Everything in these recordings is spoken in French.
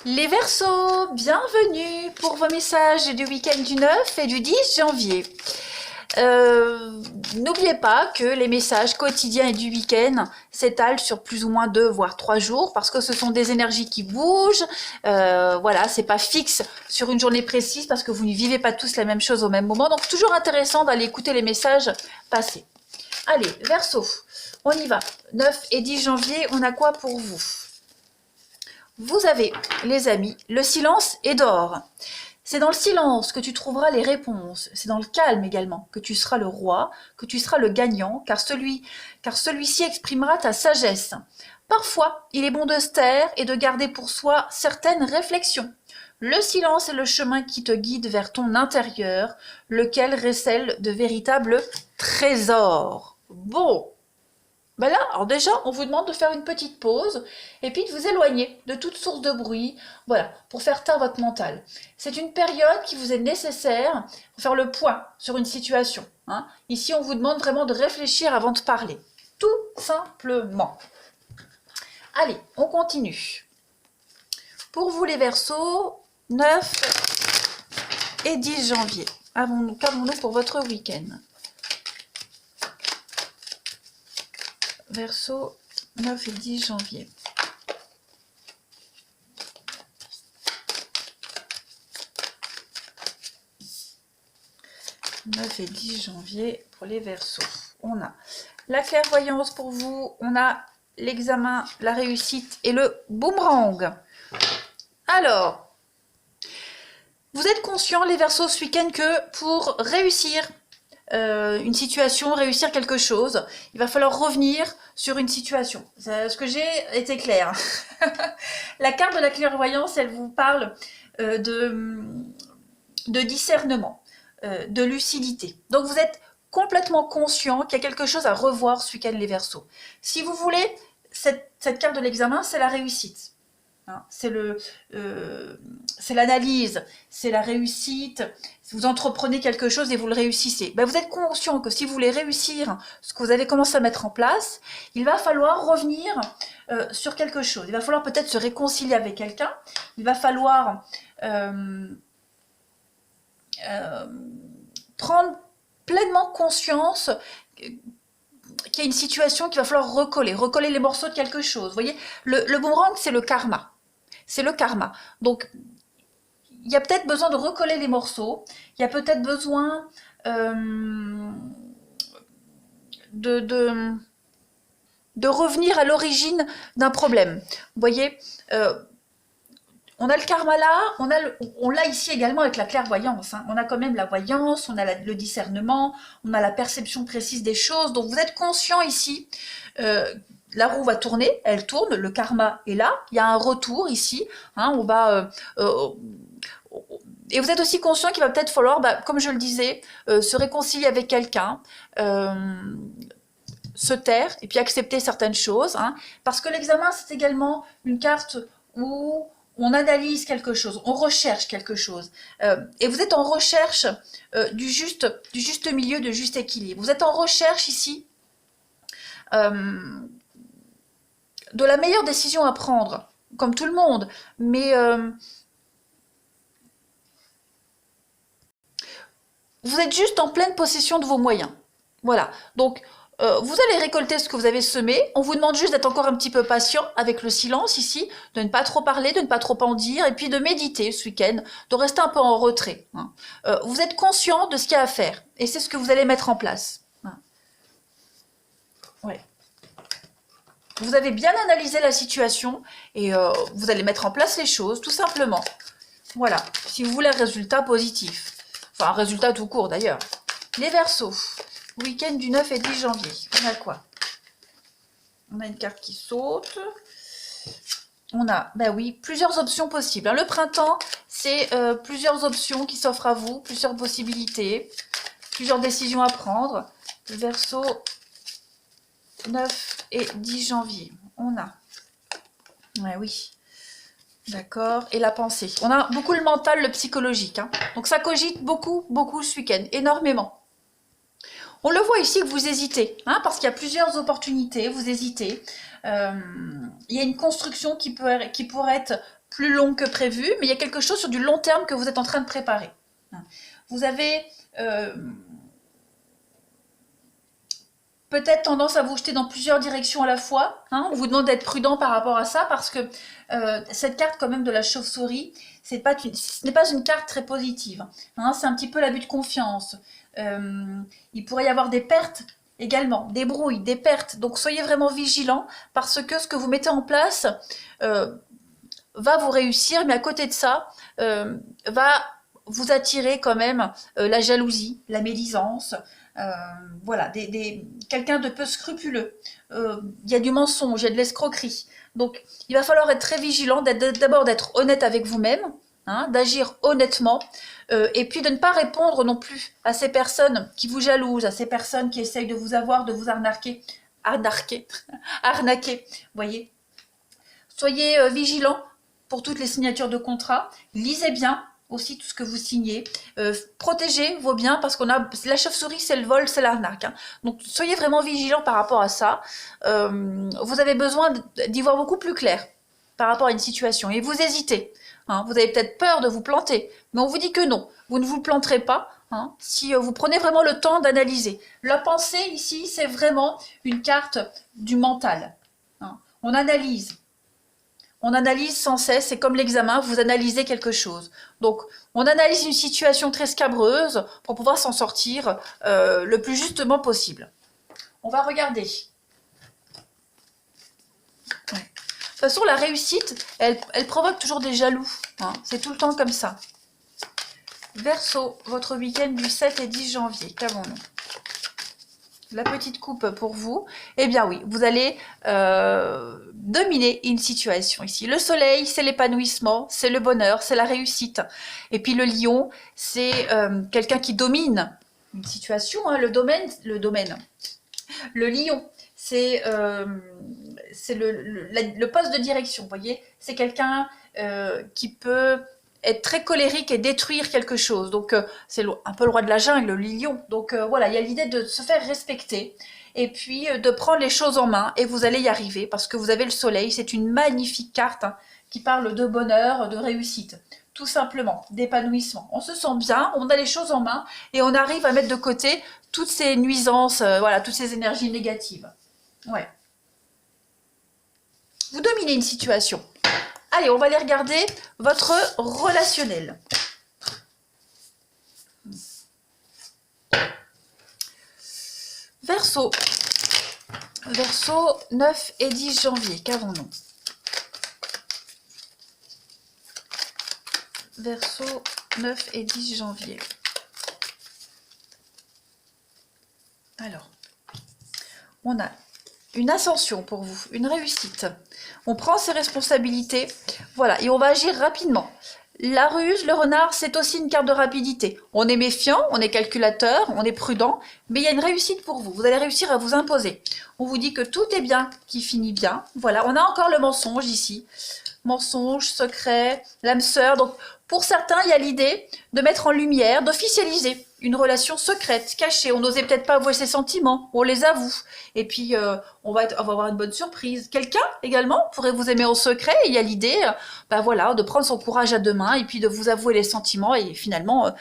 Les Verseaux, bienvenue pour vos messages du week-end du 9 et du 10 janvier. N'oubliez pas que les messages quotidiens et du week-end s'étalent sur plus ou moins 2 voire 3 jours parce que ce sont des énergies qui bougent. Voilà, c'est pas fixe sur une journée précise parce que vous ne vivez pas tous la même chose au même moment. Donc toujours intéressant d'aller écouter les messages passés. Allez, Verseau, on y va. 9 et 10 janvier, on a quoi pour vous? Vous avez, les amis, le silence est d'or. C'est dans le silence que tu trouveras les réponses. C'est dans le calme également que tu seras le roi, que tu seras le gagnant, car celui-ci exprimera ta sagesse. Parfois, il est bon de se taire et de garder pour soi certaines réflexions. Le silence est le chemin qui te guide vers ton intérieur, lequel recèle de véritables trésors. Bon. Ben là, alors déjà, on vous demande de faire une petite pause et puis de vous éloigner de toute source de bruit, voilà, pour faire taire votre mental. C'est une période qui vous est nécessaire pour faire le point sur une situation. Hein. Ici, on vous demande vraiment de réfléchir avant de parler. Tout simplement. Allez, on continue. Pour vous les Verseaux, 9 et 10 janvier. Qu'avons-nous pour votre week-end? Verseau, 9 et 10 janvier. « 9 et 10 janvier pour les Verseaux. On a la clairvoyance pour vous, on a l'examen, la réussite et le boomerang. Alors, vous êtes conscients les Verseaux ce week-end que pour réussir une situation, réussir quelque chose, il va falloir revenir sur une situation. Ce que j'ai été clair. La carte de la clairvoyance, elle vous parle de discernement, de lucidité. Donc vous êtes complètement conscient qu'il y a quelque chose à revoir ce week-end les Verseaux. Si vous voulez, cette carte de l'examen, c'est la réussite. Hein, c'est l'analyse, c'est la réussite. Si vous entreprenez quelque chose et vous le réussissez, ben vous êtes conscient que si vous voulez réussir ce que vous avez commencé à mettre en place, il va falloir revenir sur quelque chose. Il va falloir peut-être se réconcilier avec quelqu'un. Il va falloir prendre pleinement conscience qu'il y a une situation qu'il va falloir recoller les morceaux de quelque chose. Vous voyez, le boomerang, c'est le karma. C'est le karma. Donc, il y a peut-être besoin de recoller les morceaux. Il y a peut-être besoin de revenir à l'origine d'un problème. Vous voyez, on a le karma là, on l'a ici également avec la clairvoyance. Hein. On a quand même la voyance, on a le discernement, on a la perception précise des choses. Donc, vous êtes conscient ici la roue va tourner, elle tourne, le karma est là, il y a un retour ici, hein, on va... et vous êtes aussi conscient qu'il va peut-être falloir, comme je le disais, se réconcilier avec quelqu'un, se taire, et puis accepter certaines choses, hein, parce que l'examen, c'est également une carte où on analyse quelque chose, on recherche quelque chose, et vous êtes en recherche du juste milieu, du juste équilibre. Vous êtes en recherche ici de la meilleure décision à prendre, comme tout le monde, mais vous êtes juste en pleine possession de vos moyens. Voilà, donc vous allez récolter ce que vous avez semé, on vous demande juste d'être encore un petit peu patient avec le silence ici, de ne pas trop parler, de ne pas trop en dire, et puis de méditer ce week-end, de rester un peu en retrait. Hein. Vous êtes conscient de ce qu'il y a à faire, et c'est ce que vous allez mettre en place. Hein. Ouais. Vous avez bien analysé la situation et vous allez mettre en place les choses, tout simplement. Voilà, si vous voulez un résultat positif. Enfin, un résultat tout court d'ailleurs. Les Verseaux, week-end du 9 et 10 janvier. On a quoi? On a une carte qui saute. On a, ben oui, plusieurs options possibles. Le printemps, c'est plusieurs options qui s'offrent à vous, plusieurs possibilités, plusieurs décisions à prendre. Le Verseau, 9 et 10 janvier. On a. Ouais, oui. D'accord. Et la pensée. On a beaucoup le mental, le psychologique. Hein. Donc ça cogite beaucoup, beaucoup ce week-end. Énormément. On le voit ici que vous hésitez. Hein, parce qu'il y a plusieurs opportunités. Vous hésitez. Il y a une construction qui pourrait être plus longue que prévu, mais il y a quelque chose sur du long terme que vous êtes en train de préparer. Vous avez peut-être tendance à vous jeter dans plusieurs directions à la fois. On vous demande d'être prudent par rapport à ça parce que cette carte quand même de la chauve-souris, ce n'est pas une carte très positive. C'est un petit peu l'abus de confiance. Il pourrait y avoir des pertes également, des brouilles, des pertes. Donc soyez vraiment vigilants parce que ce que vous mettez en place va vous réussir, mais à côté de ça, va vous attirer quand même la jalousie, la médisance, voilà, quelqu'un de peu scrupuleux. Il y a du mensonge, il y a de l'escroquerie. Donc, il va falloir être très vigilant, d'abord d'être honnête avec vous-même, d'agir honnêtement, et puis de ne pas répondre non plus à ces personnes qui vous jalousent, à ces personnes qui essayent de vous avoir, de vous arnaquer, voyez. Soyez vigilants pour toutes les signatures de contrat, lisez bien aussi tout ce que vous signez, protégez vos biens parce qu'on a la chauve-souris, c'est le vol, c'est l'arnaque. Donc soyez vraiment vigilants par rapport à ça. Vous avez besoin d'y voir beaucoup plus clair par rapport à une situation et vous hésitez. Vous avez peut-être peur de vous planter, mais on vous dit que non, vous ne vous planterez pas si vous prenez vraiment le temps d'analyser. La pensée ici, c'est vraiment une carte du mental. On analyse. On analyse sans cesse, c'est comme l'examen, vous analysez quelque chose. Donc, on analyse une situation très scabreuse pour pouvoir s'en sortir le plus justement possible. On va regarder. Ouais. De toute façon, la réussite, elle provoque toujours des jaloux. C'est tout le temps comme ça. Verseau, votre week-end du 7 et 10 janvier, qu'avons-nous ? La petite coupe pour vous. Eh bien oui, vous allez dominer une situation ici. Le soleil, c'est l'épanouissement, c'est le bonheur, c'est la réussite. Et puis le lion, c'est quelqu'un qui domine une situation, le domaine. Le lion, c'est le poste de direction, vous voyez. C'est quelqu'un qui peut être très colérique et détruire quelque chose. Donc, c'est un peu le roi de la jungle, le lion. Donc, voilà, il y a l'idée de se faire respecter et puis de prendre les choses en main et vous allez y arriver parce que vous avez le soleil. C'est une magnifique carte qui parle de bonheur, de réussite, tout simplement, d'épanouissement. On se sent bien, on a les choses en main et on arrive à mettre de côté toutes ces nuisances, voilà, toutes ces énergies négatives. Ouais. Vous dominez une situation. Allez, on va aller regarder votre relationnel. Verseau. Verseau 9 et 10 janvier. Qu'avons-nous? Verseau 9 et 10 janvier. Alors, on a une ascension pour vous, une réussite. On prend ses responsabilités, voilà, et on va agir rapidement. La ruse, le renard, c'est aussi une carte de rapidité. On est méfiant, on est calculateur, on est prudent, mais il y a une réussite pour vous. Vous allez réussir à vous imposer. On vous dit que tout est bien, qui finit bien. Voilà, on a encore le mensonge ici. Mensonge, secret, l'âme sœur. Donc, pour certains, il y a l'idée de mettre en lumière, d'officialiser une relation secrète, cachée. On n'osait peut-être pas avouer ses sentiments, on les avoue. Et puis, on va avoir une bonne surprise. Quelqu'un, également, pourrait vous aimer en secret. Il y a l'idée, voilà, de prendre son courage à deux mains et puis de vous avouer les sentiments. Et finalement,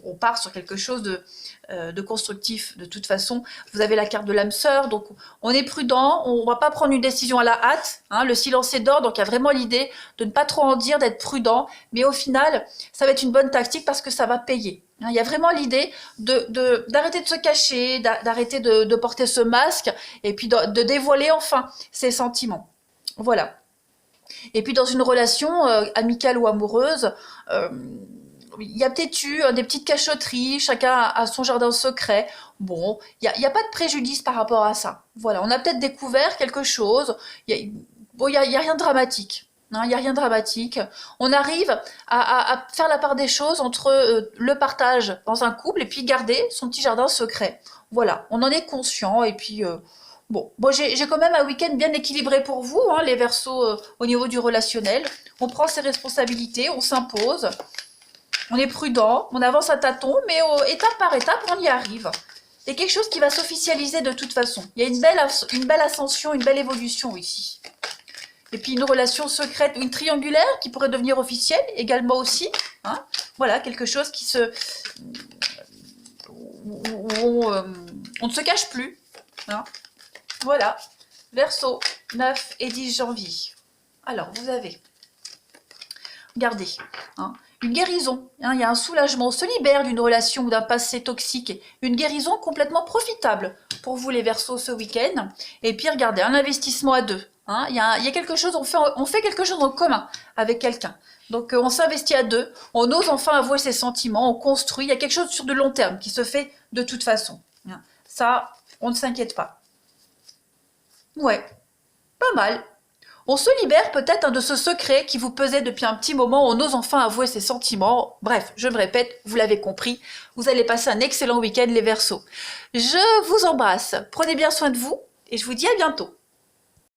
on part sur quelque chose de constructif. De toute façon, vous avez la carte de l'âme sœur. Donc, on est prudent. On ne va pas prendre une décision à la hâte. Le silence est d'or. Donc, il y a vraiment l'idée de ne pas trop en dire, d'être prudent. Mais au final, ça va être une bonne tactique parce que ça va payer. Il y a vraiment l'idée d'arrêter de se cacher, d'arrêter de porter ce masque et puis de dévoiler enfin ses sentiments. Voilà. Et puis dans une relation amicale ou amoureuse, il y a peut-être eu des petites cachotteries, chacun a son jardin secret. Bon, il n'y a pas de préjudice par rapport à ça. Voilà, on a peut-être découvert quelque chose. Il y a rien de dramatique. Il n'y a rien de dramatique. On arrive à faire la part des choses entre le partage dans un couple et puis garder son petit jardin secret. Voilà, on en est conscient et puis bon, j'ai quand même un week-end bien équilibré pour vous, les Verseaux au niveau du relationnel. On prend ses responsabilités, on s'impose, on est prudent, on avance à tâtons, mais étape par étape, on y arrive. C'est quelque chose qui va s'officialiser de toute façon. Il y a une belle ascension, une belle évolution ici. Et puis une relation secrète, une triangulaire qui pourrait devenir officielle également aussi. Hein. Voilà, quelque chose qui se... on ne se cache plus. Hein. Voilà, Verseau, 9 et 10 janvier. Alors, vous avez, regardez, hein, une guérison, hein, il y a un soulagement, on se libère d'une relation ou d'un passé toxique, une guérison complètement profitable pour vous les Verseaux ce week-end. Et puis regardez, un investissement à deux, hein, il y a quelque chose, on fait quelque chose en commun avec quelqu'un. Donc on s'investit à deux, on ose enfin avouer ses sentiments, on construit, il y a quelque chose sur de long terme qui se fait de toute façon. Hein. Ça, on ne s'inquiète pas. Ouais, pas mal. On se libère peut-être de ce secret qui vous pesait depuis un petit moment, on ose enfin avouer ses sentiments. Bref, je me répète, vous l'avez compris, vous allez passer un excellent week-end les Verseaux. Je vous embrasse, prenez bien soin de vous et je vous dis à bientôt.